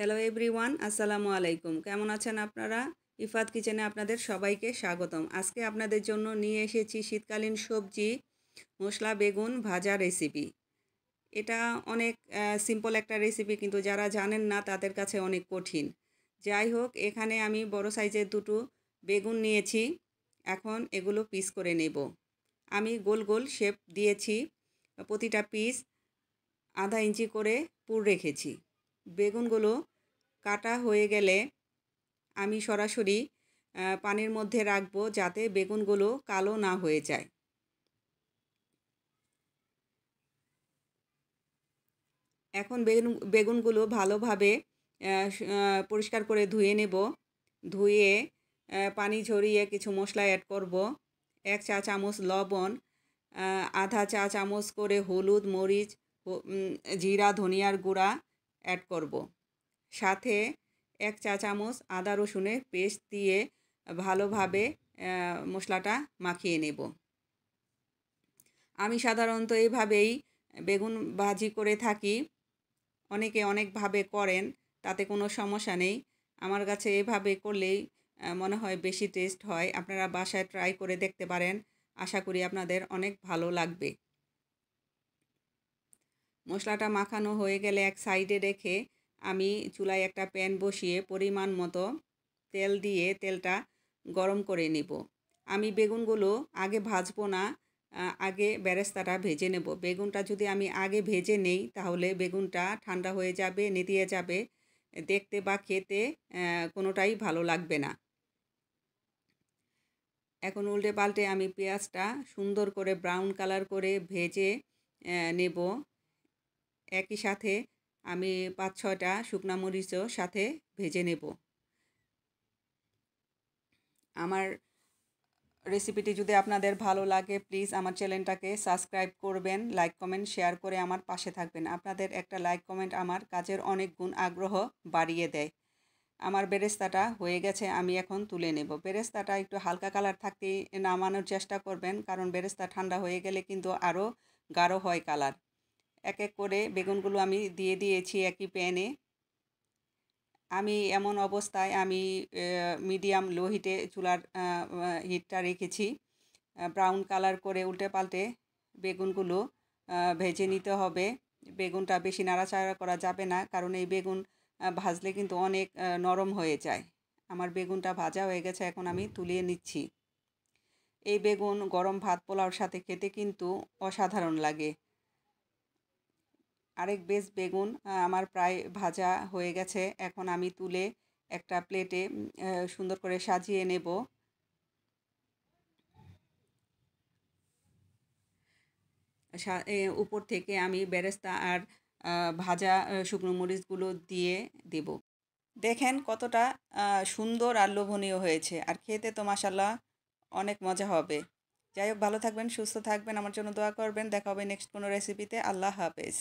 Hello everyone, আসসালামু আলাইকুম। কেমন আছেন আপনারা? ইফাত কিচেনে আপনাদের সবাইকে স্বাগতম। আজকে আপনাদের জন্য নিয়ে এসেছি শীতকালীন সবজি মশলা বেগুন ভাজা রেসিপি। এটা অনেক সিম্পল একটা রেসিপি, কিন্তু যারা জানেন না তাদের কাছে অনেক কঠিন। যাই হোক, এখানে আমি বড় সাইজের দুটো বেগুন নিয়েছি। এখন এগুলো পিস করে নেব। আমি গোল গোল শেপ দিয়েছি। প্রতিটা পিস আধা ইঞ্চি করে পুর রেখেছি। বেগুনগুলো কাটা হয়ে গেলে আমি সরাসরি পানির মধ্যে রাখবো, যাতে বেগুনগুলো কালো না হয়ে যায়। এখন বেগুনগুলো ভালোভাবে পরিষ্কার করে ধুয়ে নেব। ধুয়ে পানি ঝরিয়ে কিছু মশলা অ্যাড করব। 1 চা চামচ লবণ, আধা চা চামচ করে হলুদ, মরিচ, জিরা, ধনিয়ার গুঁড়া অ্যাড করব। সাথে 1 চা চামচ আদা রসুনের পেস্ট দিয়ে ভালোভাবে মশলাটা মাখিয়ে নেব। আমি সাধারণত এইভাবেই বেগুন ভাজি করে থাকি। অনেকে অনেকভাবে করেন, তাতে কোনো সমস্যা নেই। আমার কাছে এভাবে করলেই মনে হয় বেশি টেস্ট হয়। আপনারা বাসায় ট্রাই করে দেখতে পারেন। আশা করি আপনাদের অনেক ভালো লাগবে। মশলাটা মাখানো হয়ে গেলে এক সাইডে রেখে আমি চুলায় একটা প্যান বসিয়ে পরিমাণ মতো তেল দিয়ে তেলটা গরম করে নেব। আমি বেগুনগুলো আগে ভাজবো না, আগে বেরেস্তাটা ভেজে নেব। বেগুনটা যদি আমি আগে ভেজে নেই তাহলে বেগুনটা ঠান্ডা হয়ে যাবে, নেতিয়ে যাবে, দেখতে বা খেতে কোনোটাই ভালো লাগবে না। এখন উল্টে পাল্টে আমি পেঁয়াজটা সুন্দর করে ব্রাউন কালার করে ভেজে নেব। একই সাথে আমি 5-6টা শুকনা মরিচও সাথে ভেজে নেব। আমার রেসিপিটি যদি আপনাদের ভালো লাগে, প্লিজ আমার চ্যানেলটাকে সাবস্ক্রাইব করবেন, লাইক কমেন্ট শেয়ার করে আমার পাশে থাকবেন। আপনাদের একটা লাইক কমেন্ট আমার কাজের অনেক গুণ আগ্রহ বাড়িয়ে দেয়। আমার বেরেস্তাটা হয়ে গেছে, আমি এখন তুলে নেব। বেরেস্তাটা একটু হালকা কালার থাকতেই নামানোর চেষ্টা করবেন, কারণ বেরেস্তা ঠান্ডা হয়ে গেলে কিন্তু আরও গাঢ় হয় কালার। এক এক করে বেগুনগুলো আমি দিয়ে দিয়েছি একই প্যানে। আমি এমন অবস্থায় আমি মিডিয়াম লো হিটে চুলার হিটটা রেখেছি। ব্রাউন কালার করে উল্টে পাল্টে বেগুনগুলো ভেজে নিতে হবে। বেগুনটা বেশি নাড়াচাড়া করা যাবে না, কারণ এই বেগুন ভাজলে কিন্তু অনেক নরম হয়ে যায়। আমার বেগুনটা ভাজা হয়ে গেছে, এখন আমি তুলিয়ে নিচ্ছি। এই বেগুন গরম ভাত পোলাওর সাথে খেতে কিন্তু অসাধারণ লাগে। আরেক বেশ বেগুন আমার প্রায় ভাজা হয়ে গেছে। এখন আমি তুলে একটা প্লেটে সুন্দর করে সাজিয়ে নেব। উপর থেকে আমি বেরেস্তা আর ভাজা শুকনো মরিচগুলো দিয়ে দেব। দেখেন কতটা সুন্দর আর লোভনীয় হয়েছে, আর খেতে তো মাশাল্লাহ অনেক মজা হবে। যাই হোক, ভালো থাকবেন, সুস্থ থাকবেন, আমার জন্য দোয়া করবেন। দেখা হবে নেক্সট কোনো রেসিপিতে। আল্লাহ হাফেজ।